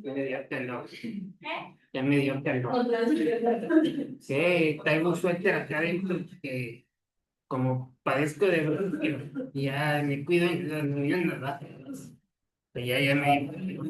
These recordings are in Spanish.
Ya me dio calor. Ya me dio calor. Sí, traigo un suéter acá adentro que como padezco de frío, ya me cuido en las mañanas, ¿verdad? Pero ya me dio calor.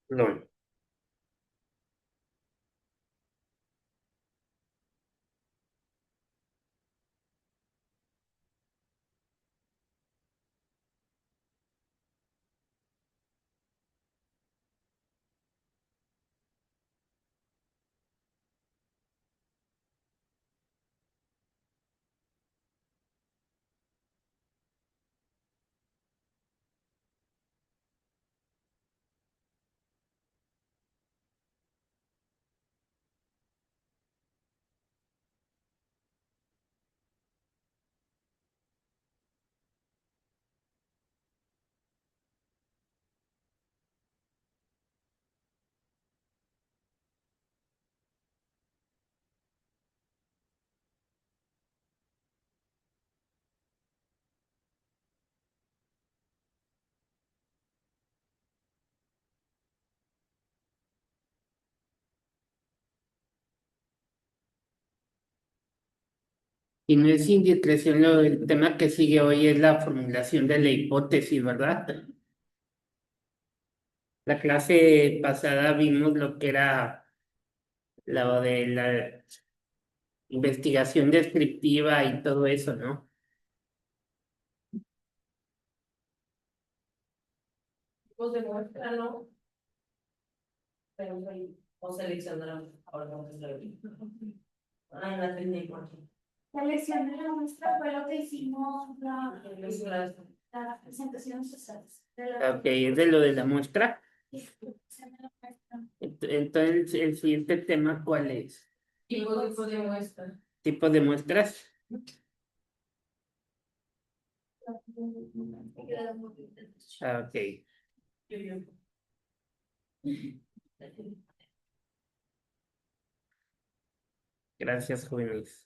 No. Y no es indiscreción, el tema que sigue hoy es la formulación de la hipótesis, ¿verdad? La clase pasada vimos lo que era lo de la investigación descriptiva y todo eso, ¿no? Pues demuestra, ¿no? Pero o seleccionar ahora vamos a hacer. Ah, la técnica aquí. La lección de la muestra fue lo que hicimos Es la- la presentación social. De Ok, es de lo de la muestra. la Entonces, el siguiente tema, ¿cuál es? tipo de muestra. ¿Tipo de muestras? Ah, ok, gracias, jóvenes.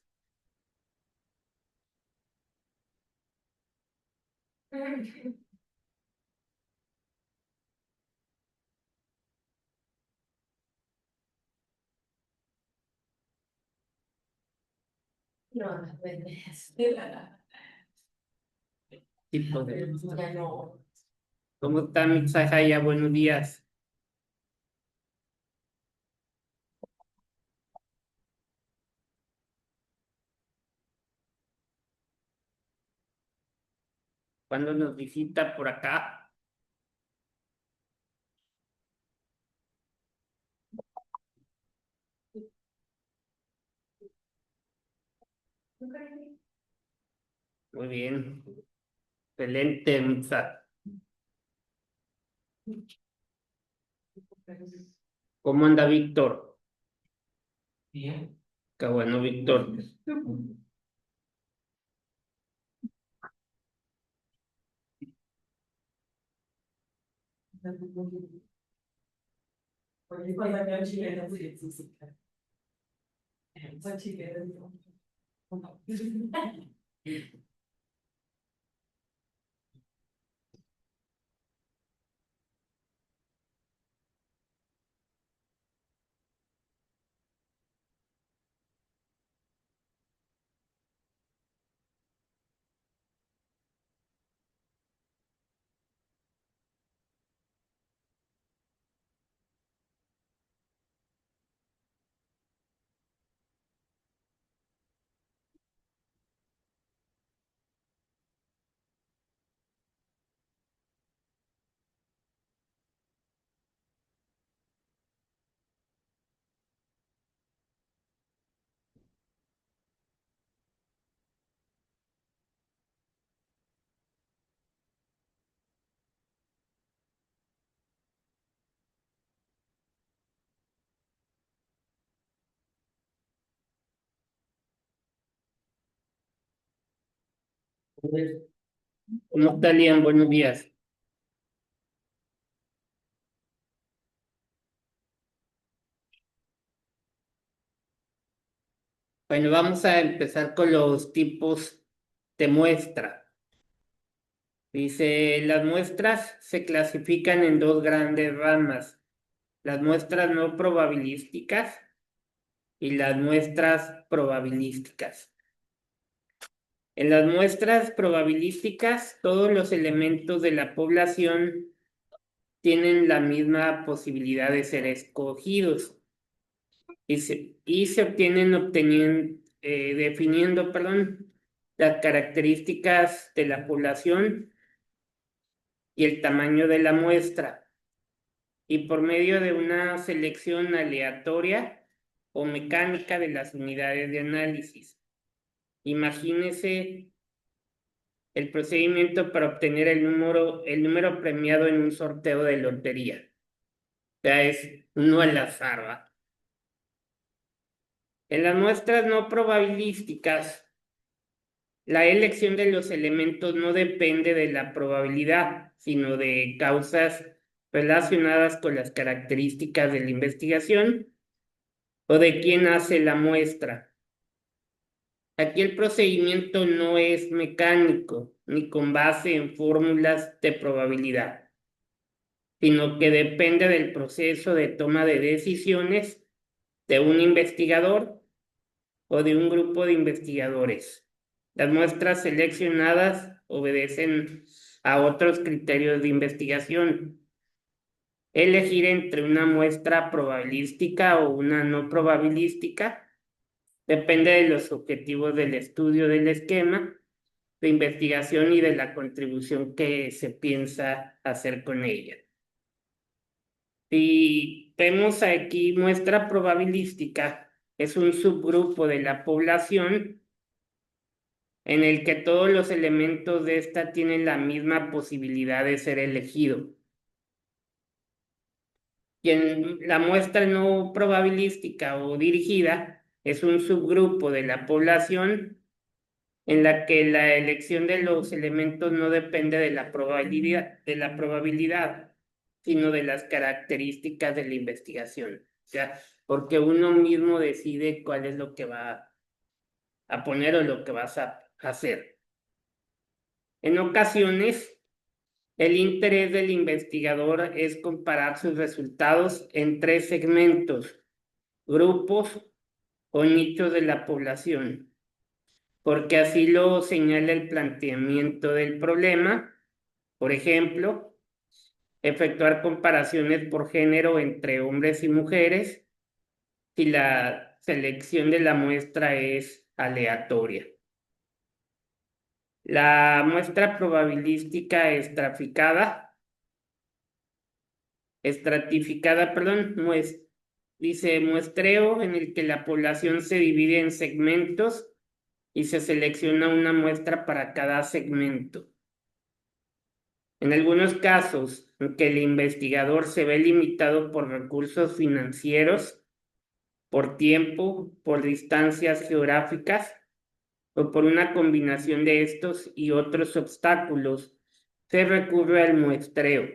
No, no, pendejas. Tipo de muestra. Ya no. ¿Cómo está, Mixajaya? Buenos días. ¿Cuándo nos visita por acá? Muy bien. Excelente, Mixa. ¿Cómo anda Víctor? Bien. Qué bueno, Víctor. Porque cuando acá chilena, sí, sí, sí. Esa chilena, no. ¿Cómo está, Lian? Buenos días. Bueno, vamos a empezar con los tipos de muestra. Dice, las muestras se clasifican en dos grandes ramas, las muestras no probabilísticas y las muestras probabilísticas. En las muestras probabilísticas, todos los elementos de la población tienen la misma posibilidad de ser escogidos y se obtienen definiendo, las características de la población y el tamaño de la muestra, y por medio de una selección aleatoria o mecánica de las unidades de análisis. Imagínese el procedimiento para obtener el número premiado en un sorteo de lotería. O sea, es uno al azar, ¿va? En las muestras no probabilísticas, la elección de los elementos no depende de la probabilidad, sino de causas relacionadas con las características de la investigación o de quién hace la muestra. Aquí el procedimiento no es mecánico ni con base en fórmulas de probabilidad, sino que depende del proceso de toma de decisiones de un investigador o de un grupo de investigadores. Las muestras seleccionadas obedecen a otros criterios de investigación. Elegir entre una muestra probabilística o una no probabilística depende de los objetivos del estudio del esquema de investigación y de la contribución que se piensa hacer con ella. Si vemos aquí, muestra probabilística es un subgrupo de la población en el que todos los elementos de esta tienen la misma posibilidad de ser elegido. Y en la muestra no probabilística o dirigida es un subgrupo de la población en la que la elección de los elementos no depende de la probabilidad, sino de las características de la investigación. O sea, porque uno mismo decide cuál es lo que va a poner o lo que vas a hacer. En ocasiones, el interés del investigador es comparar sus resultados en 3 segmentos, grupos o nichos de la población, porque así lo señala el planteamiento del problema. Por ejemplo, efectuar comparaciones por género entre hombres y mujeres si la selección de la muestra es aleatoria. La muestra probabilística estratificada, dice muestreo en el que la población se divide en segmentos y se selecciona una muestra para cada segmento. En algunos casos en que el investigador se ve limitado por recursos financieros, por tiempo, por distancias geográficas o por una combinación de estos y otros obstáculos, se recurre al muestreo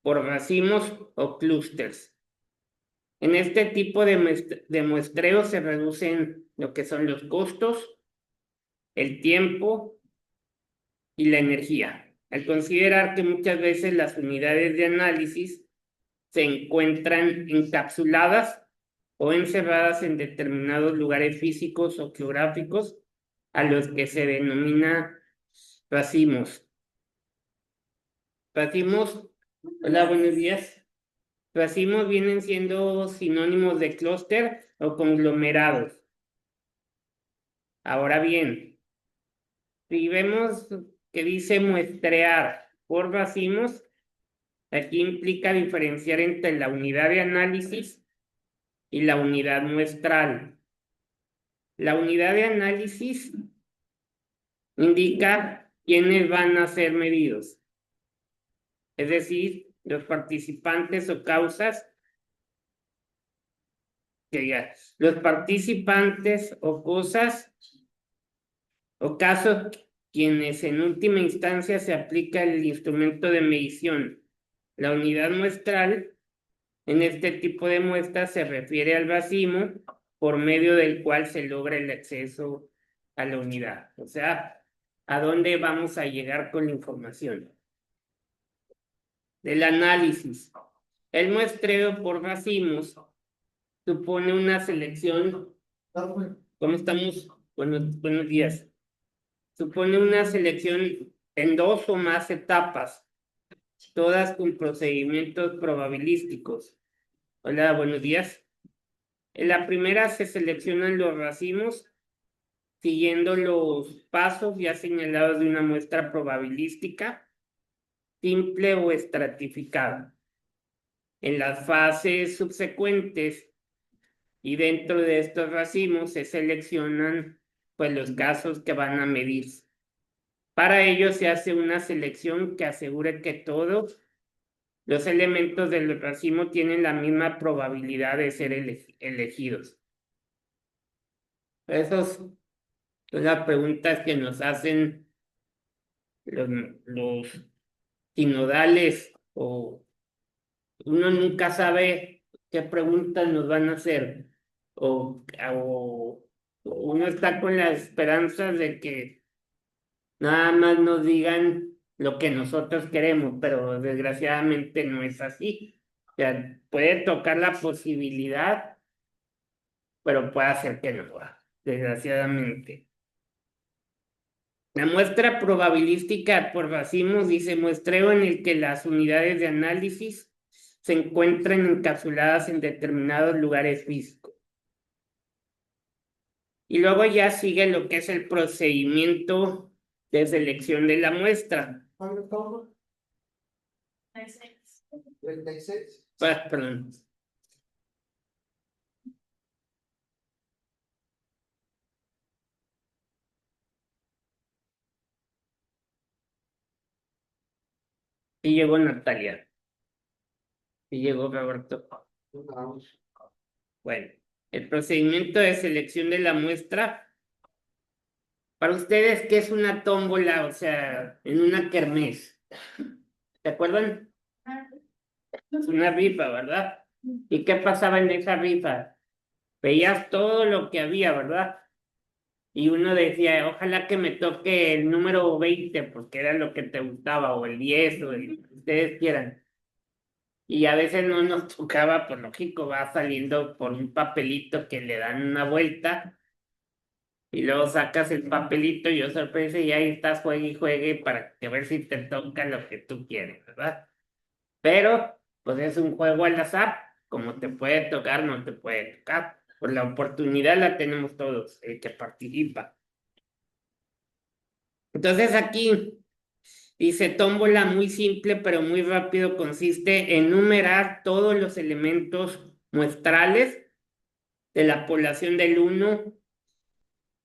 por racimos o clústeres. En este tipo de muestreo se reducen lo que son los costos, el tiempo y la energía, al considerar que muchas veces las unidades de análisis se encuentran encapsuladas o encerradas en determinados lugares físicos o geográficos a los que se denomina racimos. Racimos, hola, buenos días. Racimos vienen siendo sinónimos de clúster o conglomerados. Ahora bien, si vemos que dice muestrear por racimos, aquí implica diferenciar entre la unidad de análisis y la unidad muestral. La unidad de análisis indica quiénes van a ser medidos, es decir, los participantes o causas, los participantes o cosas o caso quienes en última instancia se aplica el instrumento de medición. La unidad muestral en este tipo de muestras se refiere al racimo por medio del cual se logra el acceso a la unidad. O sea, ¿a dónde vamos a llegar con la información? Del análisis. El muestreo por racimos supone una selección. ¿Cómo estamos? Buenos días. Supone una selección en 2 o más etapas, todas con procedimientos probabilísticos. Hola, buenos días. En la primera se seleccionan los racimos siguiendo los pasos ya señalados de una muestra probabilística, simple o estratificada. En las fases subsecuentes y dentro de estos racimos se seleccionan pues los casos que van a medirse. Para ello se hace una selección que asegure que todos los elementos del racimo tienen la misma probabilidad de ser elegidos. Esas son las preguntas que nos hacen los sinodales, o uno nunca sabe qué preguntas nos van a hacer, o uno está con la esperanza de que nada más nos digan lo que nosotros queremos, pero desgraciadamente no es así. O sea, puede tocar la posibilidad, pero puede hacer que no, desgraciadamente. La muestra probabilística por racimos dice muestreo en el que las unidades de análisis se encuentran encapsuladas en determinados lugares físicos. Y luego ya sigue lo que es el procedimiento de selección de la muestra. Perdón. Y llegó Natalia. Y llegó Roberto. Bueno, el procedimiento de selección de la muestra. Para ustedes, ¿qué es una tómbola? O sea, en una kermés. ¿Se acuerdan? Es una rifa, ¿verdad? ¿Y qué pasaba en esa rifa? Veías todo lo que había, ¿verdad? Y uno decía, ojalá que me toque el número 20, porque era lo que te gustaba, o el 10, o el que ustedes quieran. Y a veces no nos tocaba, pues lógico, va saliendo por un papelito que le dan una vuelta, y luego sacas el papelito y, oh sorpresa, y ahí estás, juegue y juegue para que ver si te toca lo que tú quieres, ¿verdad? Pero, pues es un juego al azar, como te puede tocar, no te puede tocar. Pues la oportunidad la tenemos todos, el que participa. Entonces aquí dice tómbola muy simple, pero muy rápido, consiste en numerar todos los elementos muestrales de la población del 1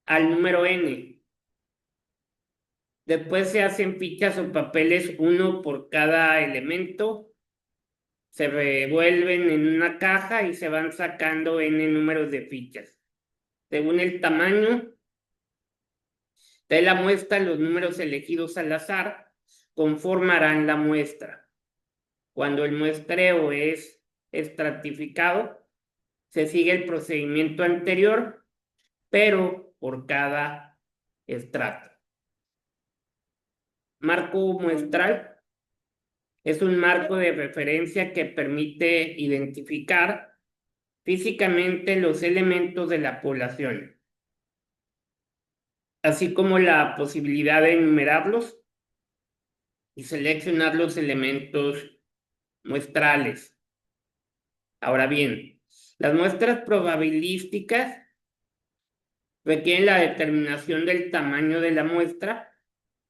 al número n. Después se hacen fichas o papeles, uno por cada elemento. Se revuelven en una caja y se van sacando n números de fichas. Según el tamaño de la muestra, los números elegidos al azar conformarán la muestra. Cuando el muestreo es estratificado, se sigue el procedimiento anterior, pero por cada estrato. Marco muestral es un marco de referencia que permite identificar físicamente los elementos de la población, así como la posibilidad de enumerarlos y seleccionar los elementos muestrales. Ahora bien, las muestras probabilísticas requieren la determinación del tamaño de la muestra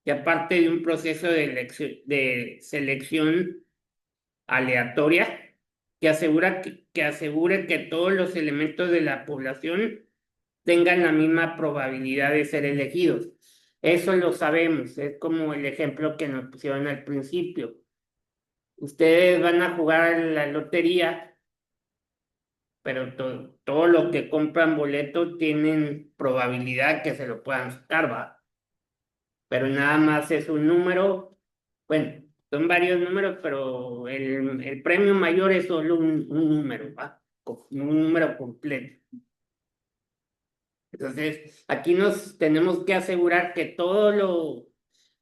y aparte de un proceso de selección aleatoria que asegure que todos los elementos de la población tengan la misma probabilidad de ser elegidos. Eso lo sabemos, es como el ejemplo que nos pusieron al principio. Ustedes van a jugar la lotería, pero todo lo que compran boleto tienen probabilidad que se lo puedan sacar, ¿va? pero nada más es un número, bueno, son varios números, pero el premio mayor es solo un número, ¿va? Un número completo. Entonces, aquí nos tenemos que asegurar que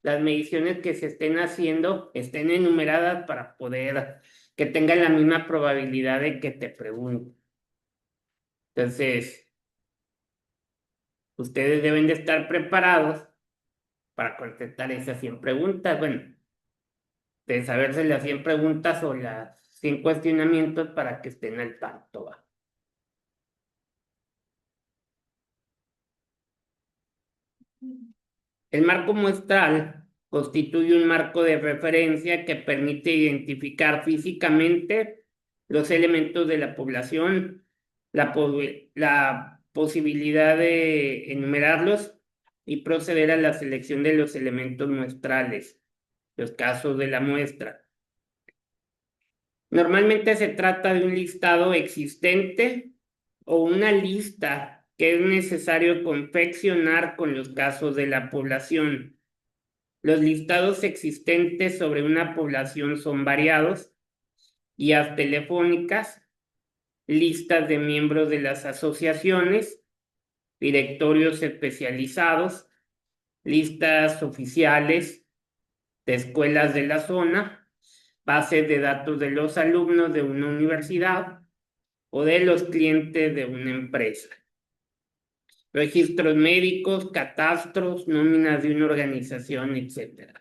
las mediciones que se estén haciendo estén enumeradas para poder que tengan la misma probabilidad de que te pregunten. Entonces, ustedes deben de estar preparados para contestar esas 100 preguntas. Bueno, de saberse las 100 preguntas o las 100 cuestionamientos para que estén al tanto, ¿va? El marco muestral constituye un marco de referencia que permite identificar físicamente los elementos de la población, la posibilidad de enumerarlos y proceder a la selección de los elementos muestrales, los casos de la muestra. Normalmente se trata de un listado existente o una lista que es necesario confeccionar con los casos de la población. Los listados existentes sobre una población son variados: guías telefónicas, listas de miembros de las asociaciones, directorios especializados, listas oficiales de escuelas de la zona, bases de datos de los alumnos de una universidad o de los clientes de una empresa, registros médicos, catastros, nóminas de una organización, etc.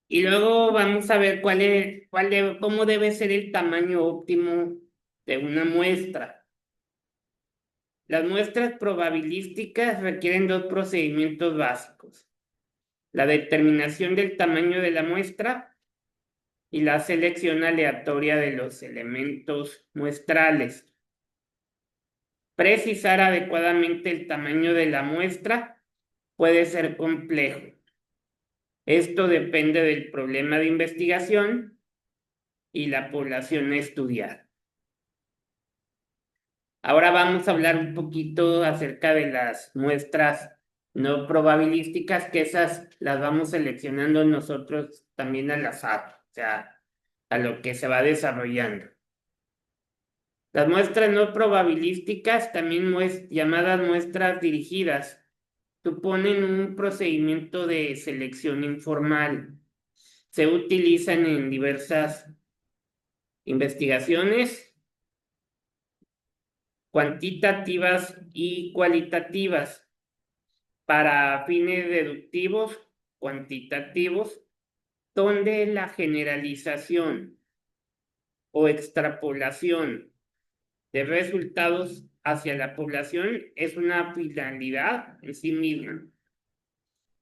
Y luego vamos a ver cómo debe ser el tamaño óptimo de una muestra. Las muestras probabilísticas requieren dos procedimientos básicos: la determinación del tamaño de la muestra y la selección aleatoria de los elementos muestrales. Precisar adecuadamente el tamaño de la muestra puede ser complejo. Esto depende del problema de investigación y la población a estudiar. Ahora vamos a hablar un poquito acerca de las muestras no probabilísticas, que esas las vamos seleccionando nosotros también al azar, o sea, a lo que se va desarrollando. Las muestras no probabilísticas, también llamadas muestras dirigidas, suponen un procedimiento de selección informal. Se utilizan en diversas investigaciones cuantitativas y cualitativas para fines deductivos, cuantitativos, donde la generalización o extrapolación de resultados hacia la población es una finalidad en sí misma.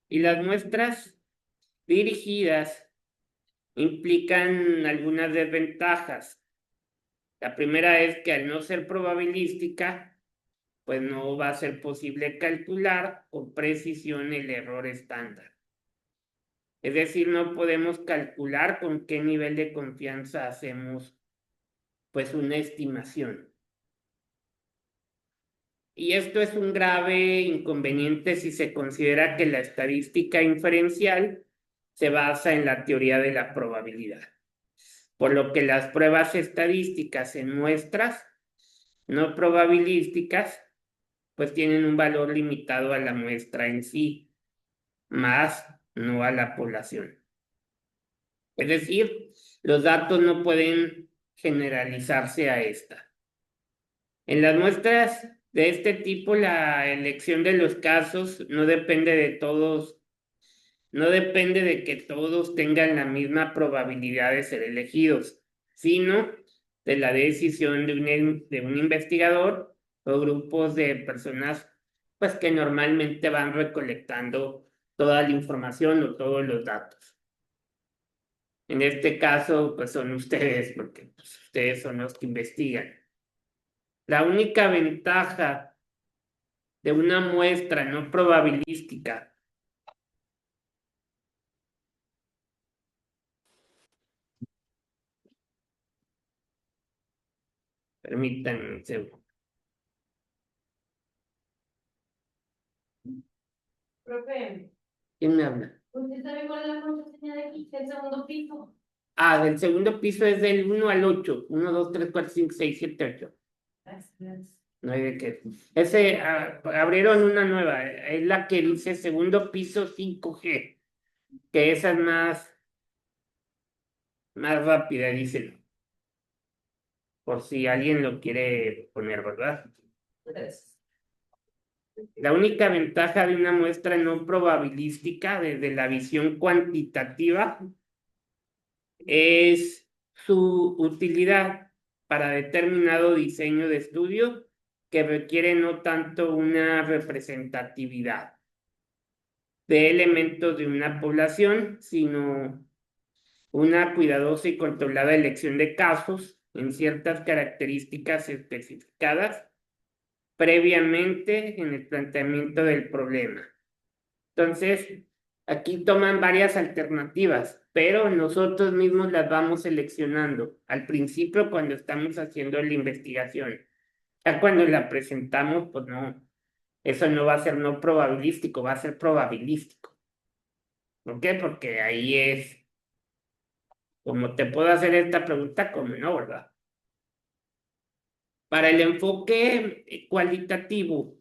Y las muestras dirigidas implican algunas desventajas. La primera es que al no ser probabilística, pues no va a ser posible calcular con precisión el error estándar. Es decir, no podemos calcular con qué nivel de confianza hacemos pues una estimación. Y esto es un grave inconveniente si se considera que la estadística inferencial se basa en la teoría de la probabilidad, por lo que las pruebas estadísticas en muestras no probabilísticas pues tienen un valor limitado a la muestra en sí, más no a la población. Es decir, los datos no pueden generalizarse a esta. En las muestras de este tipo, la elección de los casos no depende de que todos tengan la misma probabilidad de ser elegidos, sino de la decisión de un investigador o grupos de personas pues que normalmente van recolectando toda la información o todos los datos. En este caso, pues son ustedes, porque pues, ustedes son los que investigan. La única ventaja de una muestra no probabilística, permítanme un segundo. Profe, ¿Quién me habla? ¿usted sabe cuál es la contraseña de aquí, del segundo piso? Ah, del segundo piso es del 1 al 8. 1, 2, 3, 4, 5, 6, 7, 8. Gracias. No hay de qué. Ese, abrieron una nueva. Es la que dice segundo piso 5G. Que esa es más rápida, dicen. Por si alguien lo quiere poner, ¿verdad? Gracias. La única ventaja de una muestra no probabilística desde la visión cuantitativa es su utilidad para determinado diseño de estudio que requiere no tanto una representatividad de elementos de una población, sino una cuidadosa y controlada elección de casos en ciertas características especificadas previamente en el planteamiento del problema. Entonces, aquí toman varias alternativas, pero nosotros mismos las vamos seleccionando al principio cuando estamos haciendo la investigación. Ya cuando la presentamos, pues no, eso no va a ser no probabilístico, va a ser probabilístico. ¿Por qué? Porque ahí es como te puedo hacer esta pregunta, como no, ¿verdad? Para el enfoque cualitativo,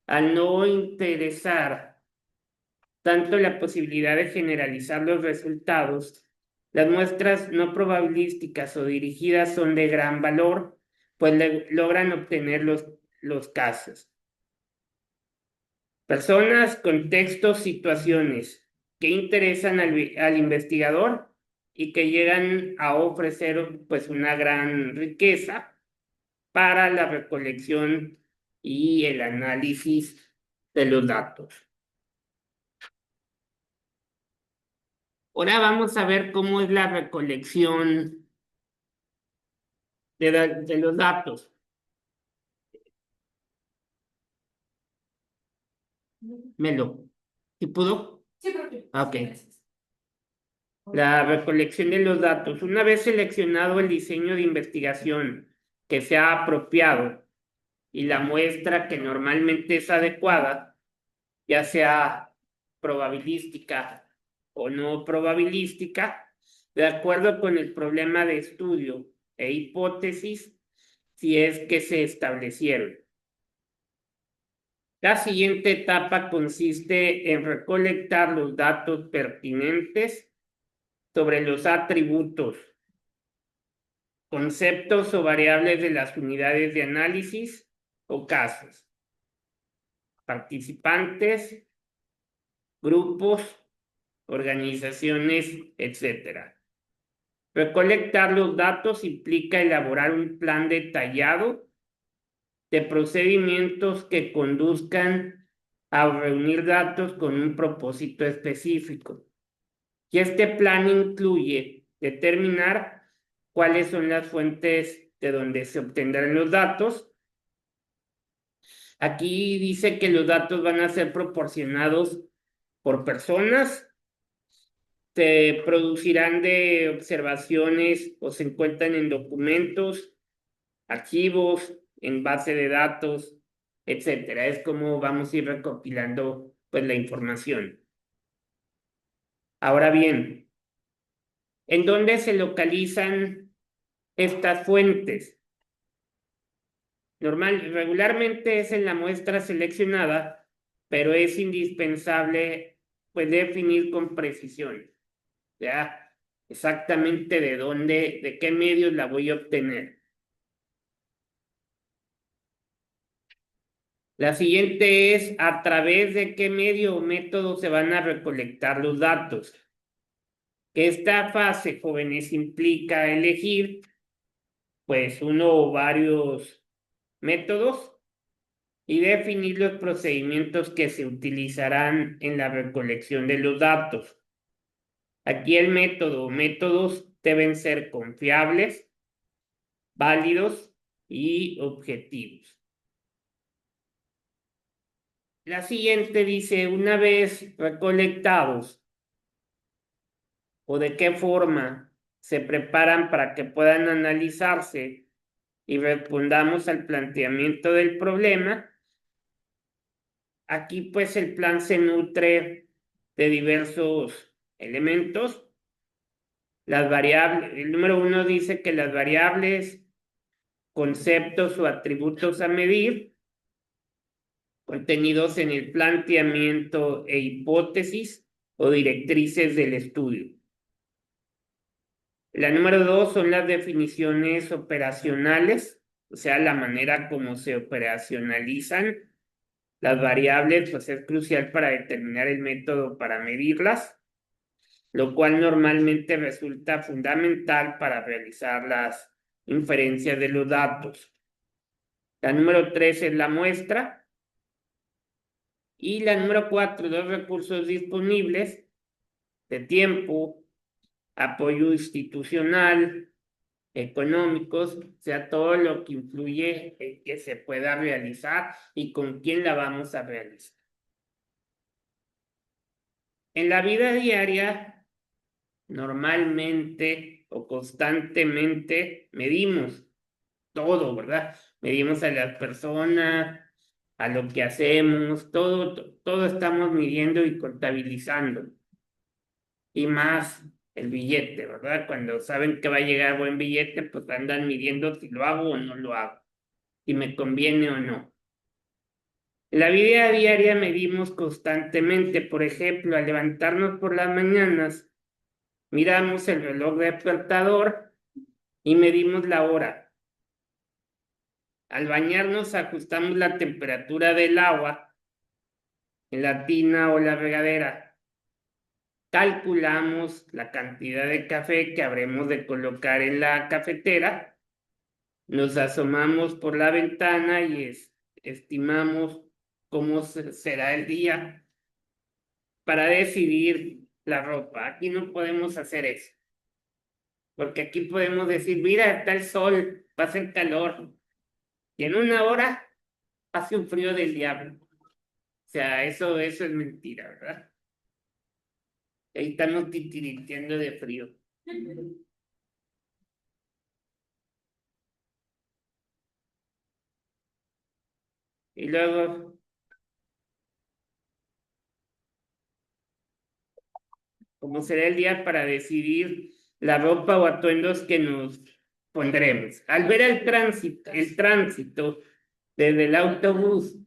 al no interesar tanto la posibilidad de generalizar los resultados, las muestras no probabilísticas o dirigidas son de gran valor, pues logran obtener los casos. Personas, contextos, situaciones que interesan al investigador y que llegan a ofrecer pues una gran riqueza para la recolección y el análisis de los datos. Ahora vamos a ver cómo es la recolección de los datos. Melo, ¿sí pudo? Sí, profe. Ok. Gracias. La recolección de los datos. Una vez seleccionado el diseño de investigación que sea apropiado y la muestra que normalmente es adecuada, ya sea probabilística o no probabilística, de acuerdo con el problema de estudio e hipótesis, si es que se establecieron. La siguiente etapa consiste en recolectar los datos pertinentes sobre los atributos, conceptos o variables de las unidades de análisis o casos, participantes, grupos, organizaciones, etc. Recolectar los datos implica elaborar un plan detallado de procedimientos que conduzcan a reunir datos con un propósito específico. Y este plan incluye determinar cuáles son las fuentes de donde se obtendrán los datos. Aquí dice que los datos van a ser proporcionados por personas, se producirán de observaciones o se encuentran en documentos, archivos, en base de datos, etcétera. Es como vamos a ir recopilando pues la información. Ahora bien, ¿en dónde se localizan estas fuentes? Regularmente es en la muestra seleccionada, pero es indispensable pues definir con precisión, ya exactamente de dónde, de qué medios la voy a obtener. La siguiente es a través de qué medio o método se van a recolectar los datos. Que esta fase, jóvenes, implica elegir pues uno o varios métodos y definir los procedimientos que se utilizarán en la recolección de los datos. Aquí el método o métodos deben ser confiables, válidos y objetivos. La siguiente dice, una vez recolectados, o de qué forma se preparan para que puedan analizarse y respondamos al planteamiento del problema, Aquí pues el plan se nutre de diversos elementos. Las variables, el número 1 dice que las variables, conceptos o atributos a medir, contenidos en el planteamiento e hipótesis o directrices del estudio. La número 2 son las definiciones operacionales, o sea, la manera como se operacionalizan las variables, pues es crucial para determinar el método para medirlas, lo cual normalmente resulta fundamental para realizar las inferencias de los datos. La número 3 es la muestra. Y la número 4, los recursos disponibles de tiempo, apoyo institucional, económicos, o sea, todo lo que influye en que se pueda realizar y con quién la vamos a realizar. En la vida diaria, normalmente o constantemente medimos todo, ¿verdad? Medimos a las personas, a lo que hacemos, todo estamos midiendo y contabilizando. Y más el billete, ¿verdad? Cuando saben que va a llegar buen billete, pues andan midiendo si lo hago o no lo hago, si me conviene o no. En la vida diaria medimos constantemente, por ejemplo, al levantarnos por las mañanas, miramos el reloj despertador y medimos la hora. Al bañarnos ajustamos la temperatura del agua en la tina o la regadera. Calculamos la cantidad de café que habremos de colocar en la cafetera. Nos asomamos por la ventana y estimamos cómo será el día para decidir la ropa. Aquí no podemos hacer eso, porque aquí podemos decir, mira, está el sol, va a hacer calor, y en una hora hace un frío del diablo. O sea, eso es mentira, ¿verdad? Ahí estamos titiriteando de frío. Y luego, ¿cómo será el día para decidir la ropa o atuendos que nos pondremos? Al ver el tránsito desde el autobús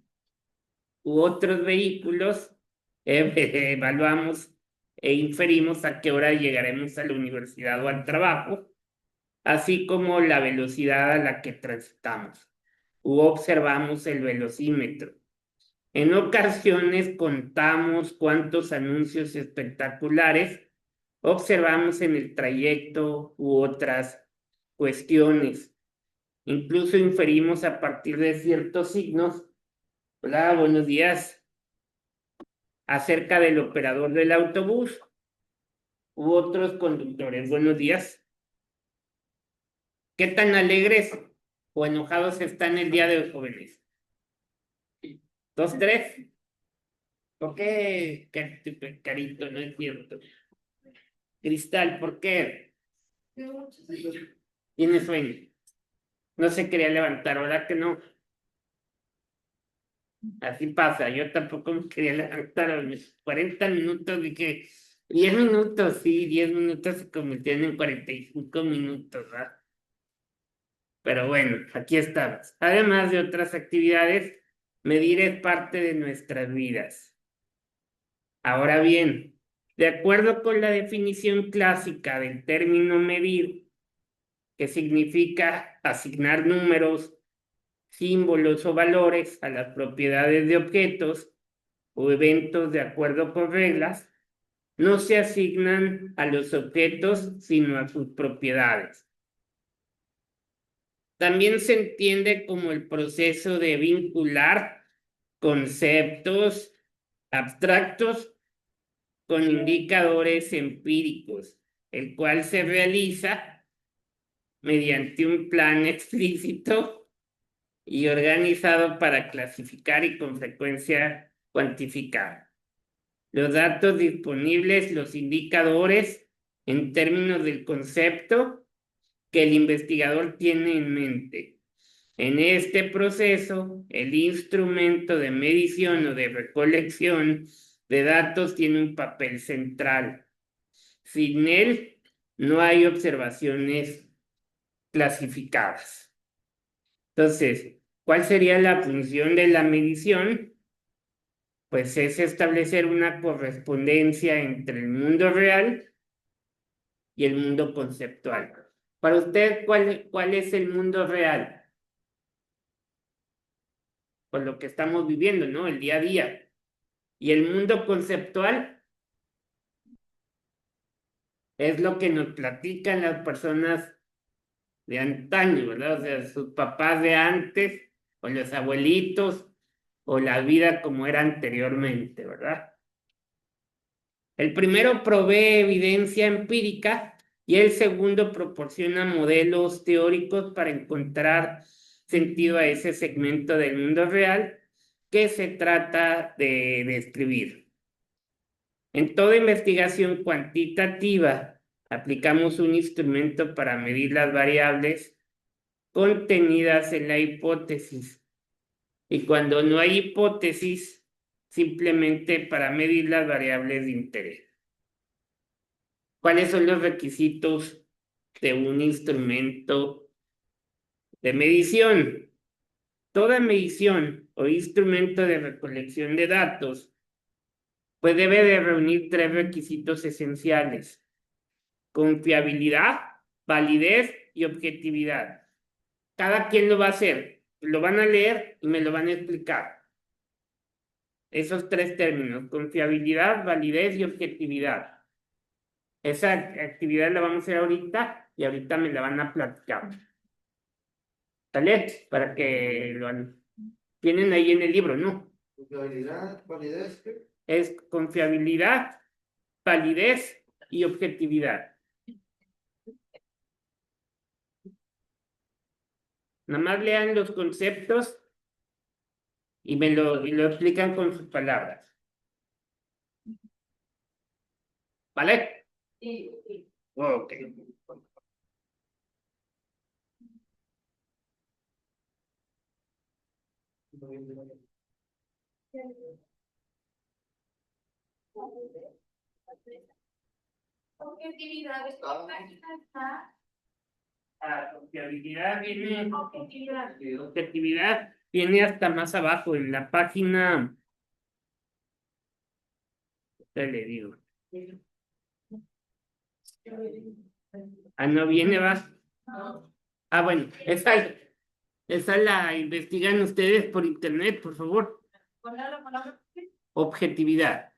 u otros vehículos, evaluamos e inferimos a qué hora llegaremos a la universidad o al trabajo, así como la velocidad a la que transitamos, u observamos el velocímetro. En ocasiones contamos cuántos anuncios espectaculares observamos en el trayecto u otras cuestiones. Incluso inferimos a partir de ciertos signos. Hola, buenos días. Acerca del operador del autobús u otros conductores. Buenos días. ¿Qué tan alegres o enojados están el día de hoy, jóvenes? 2, 3. ¿Por qué, Carito? No es cierto. Cristal, ¿por qué? Tiene sueño. No se quería levantar, ¿verdad que no? Así pasa, yo tampoco me quería levantar a mis 40 minutos, dije, 10 minutos, sí, 10 minutos se convirtieron en 45 minutos, ¿verdad? Pero bueno, aquí estamos. Además de otras actividades, medir es parte de nuestras vidas. Ahora bien, de acuerdo con la definición clásica del término medir, que significa asignar números, símbolos o valores a las propiedades de objetos o eventos de acuerdo con reglas, no se asignan a los objetos sino a sus propiedades. También se entiende como el proceso de vincular conceptos abstractos con indicadores empíricos, el cual se realiza mediante un plan explícito y organizado para clasificar y con frecuencia cuantificar los datos disponibles, los indicadores en términos del concepto que el investigador tiene en mente. En este proceso, el instrumento de medición o de recolección de datos tiene un papel central. Sin él, no hay observaciones clasificadas. Entonces, ¿cuál sería la función de la medición? Pues es establecer una correspondencia entre el mundo real y el mundo conceptual. Para usted, ¿cuál es el mundo real? Pues lo que estamos viviendo, ¿no? El día a día. Y el mundo conceptual es lo que nos platican las personas de antaño, ¿verdad? O sea, sus papás de antes, o los abuelitos, o la vida como era anteriormente, ¿verdad? El primero provee evidencia empírica y el segundo proporciona modelos teóricos para encontrar sentido a ese segmento del mundo real que se trata de describir. En toda investigación cuantitativa, aplicamos un instrumento para medir las variables contenidas en la hipótesis. Y cuando no hay hipótesis, simplemente para medir las variables de interés. ¿Cuáles son los requisitos de un instrumento de medición? Toda medición o instrumento de recolección de datos pues debe de reunir tres requisitos esenciales: confiabilidad, validez y objetividad. Cada quien lo va a hacer, lo van a leer y me lo van a explicar. Esos tres términos: confiabilidad, validez y objetividad. Esa actividad la vamos a hacer ahorita y ahorita me la van a platicar. ¿Sale? Para que lo tienen ahí en el libro, ¿no? Confiabilidad, validez. Es confiabilidad, validez y objetividad. Nada más lean los conceptos y me lo explican con sus palabras. ¿Vale? Sí. Ok. Objetividad, esta página está. Confiabilidad viene. Objetividad. Objetividad viene hasta más abajo en la página. Ya le digo. Ah, no viene, va. Ah, bueno, esa la investigan ustedes por internet, por favor. Objetividad.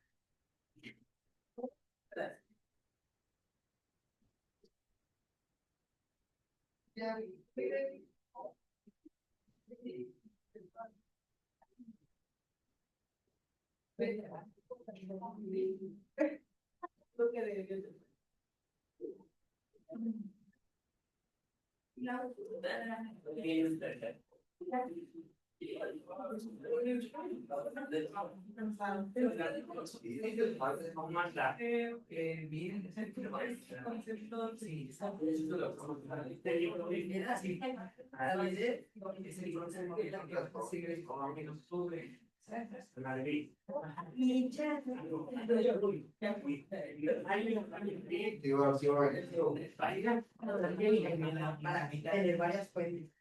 Tener varias fuentes.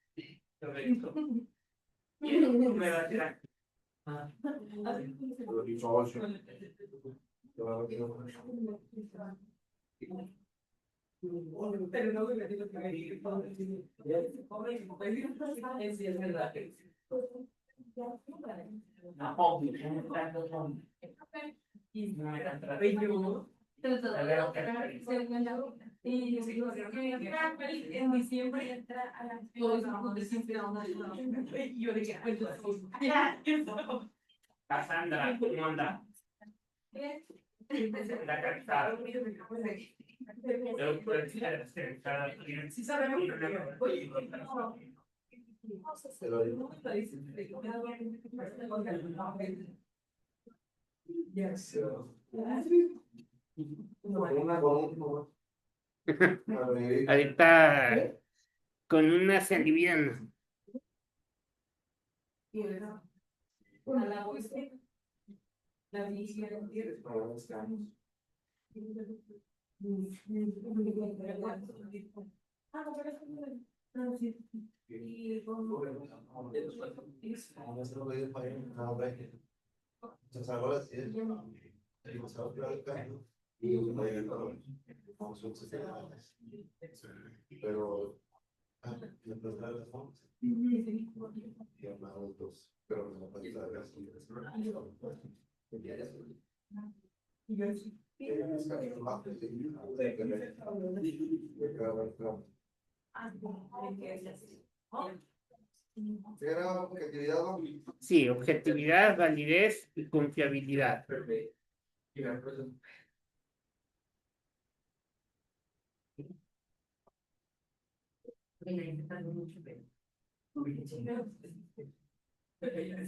Pero no me digo que sí, es verdad. En diciembre entra a la yo de que Cassandra, ¿cómo anda? La cansada. sí sabemos. Ahorita con una se alivian. Y era a la bolsa. La misma. Ah, no, pero es como no, sí. Y como Pero y adultos, pero no puede estar así. Era objetividad, ¿no? Sí, objetividad, validez y confiabilidad.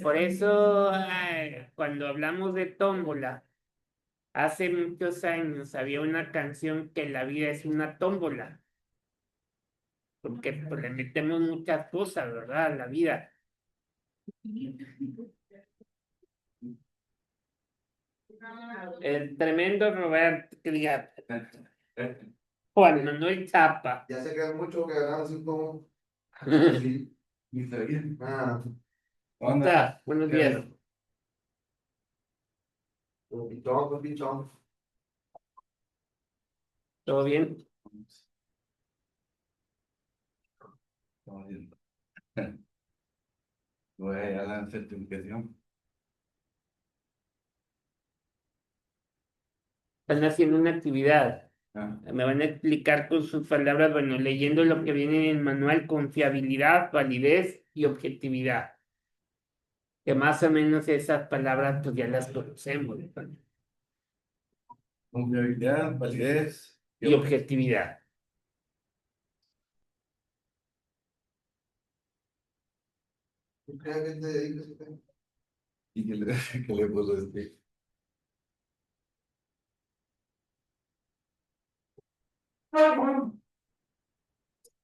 Por eso, cuando hablamos de tómbola, hace muchos años había una canción que la vida es una tómbola, porque pues, le metemos muchas cosas, ¿verdad? A la vida. El tremendo Roberto, que diga, Juan Manuel Chapa. Ya se crean mucho que ganan así como. Sí. Ah, ¿Cómo está? Buenos días. un pichón. ¿Todo bien? Voy a la certificación. Están haciendo una actividad. Ah, Me van a explicar con sus palabras, bueno, leyendo lo que viene en el manual, confiabilidad, validez y objetividad. Que más o menos esas palabras pues ya las conocemos, ¿no? confiabilidad, validez Y objetividad. ¿Tú crees que te dedicas a eso? y que le, que le puso este.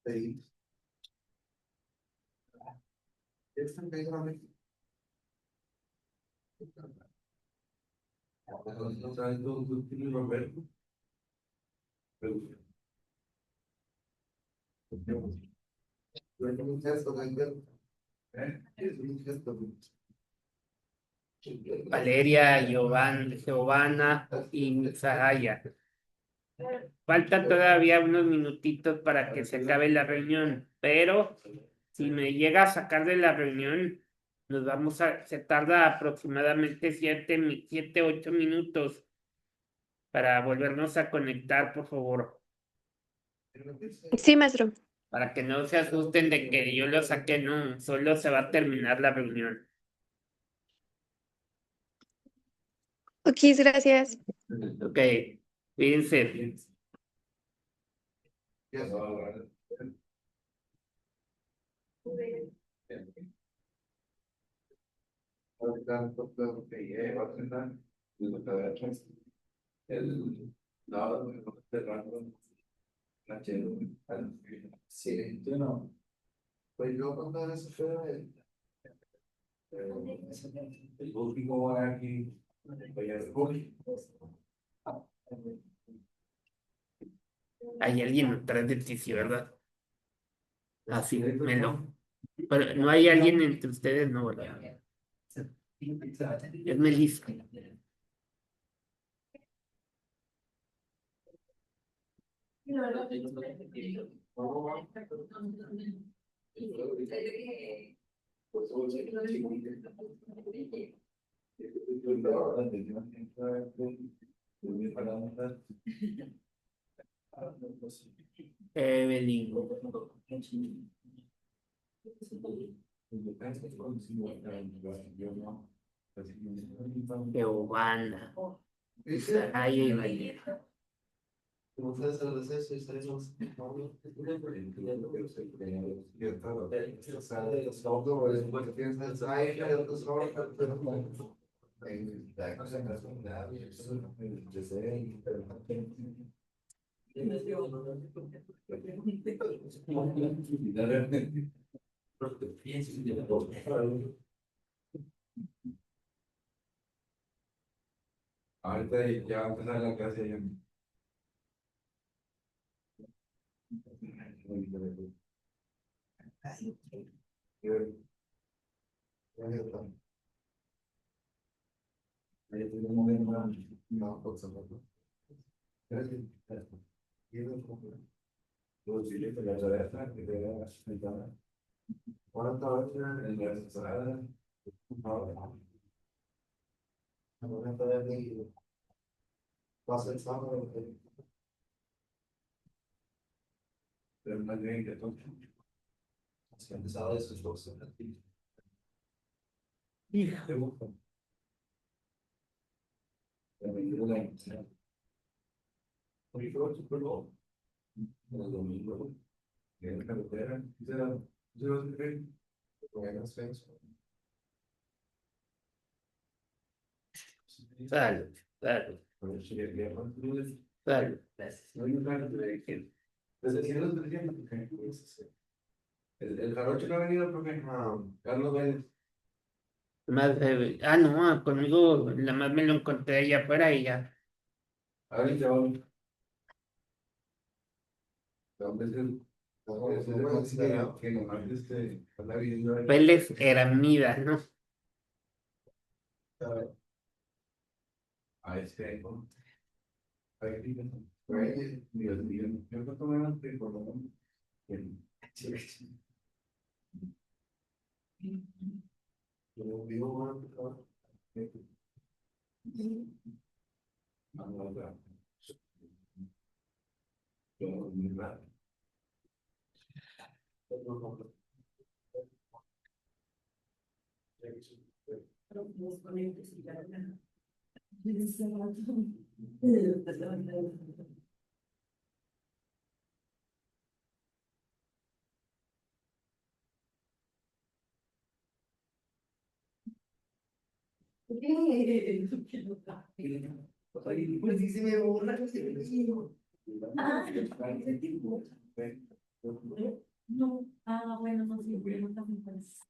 Sí. Es un país grande. No sabes todo tu estilo, Roberto. Pero, Pero es un gesto de ver. ¿eh? Es un gesto. Valeria, Giovanna y Zahaya. Faltan todavía unos minutitos para que se acabe la reunión, pero si me llega a sacar de la reunión, se tarda aproximadamente 8 minutos para volvernos a conectar, por favor, Sí, maestro. para que no se asusten de que yo lo saqué, no, solo se va a terminar la reunión. Ok, gracias. Ok, fíjense. Yes. El lado de rango, la Sí. yo no. Pues yo cuando eso fue El último aquí, voy a recoger. Hay alguien atrás de ti, sí, ¿verdad? Así, Melo. Pero no hay alguien entre ustedes, no, ¿verdad? Es Melissa. Evelyn. Giovanna. Zahaya y Valeria. Entonces el receso y salimos. Ahorita ya va a empezar la clase ya. Ahí tenemos una cosa, ¿no? Gracias. Y es como que, Los chiles que ya se dejan, que te vean las ventanas. ahora está bien, En la ensalada. ahora está bien, pasa el sábado, Pero más bien que todo. se ha empezado a sus cosas. Hija de boca. También quiero la ensalada. Hoy fue el Super Bowl. El domingo. En la carretera. ¿Se va a hacer? Buenas fechas. Salud, salud, Pero si el día más lunes. salud. Gracias. No hay un plan de decir. Desde el cielo estoy diciendo que el jarocho no ha venido porque Carlos Vélez. Más, no, conmigo, la más me lo encontré allá afuera y ya. Ahorita vamos. ¿Dónde es el? Es el más que nomás anda viendo ahí. Vélez era Midas, ¿no? A este, ¿no? Ahí fíjate. Dios mío, yo no tomé más que por lo menos. Yo vivo, pues sí se me borra, no se me dijo. No, bueno, no sé, no también pues.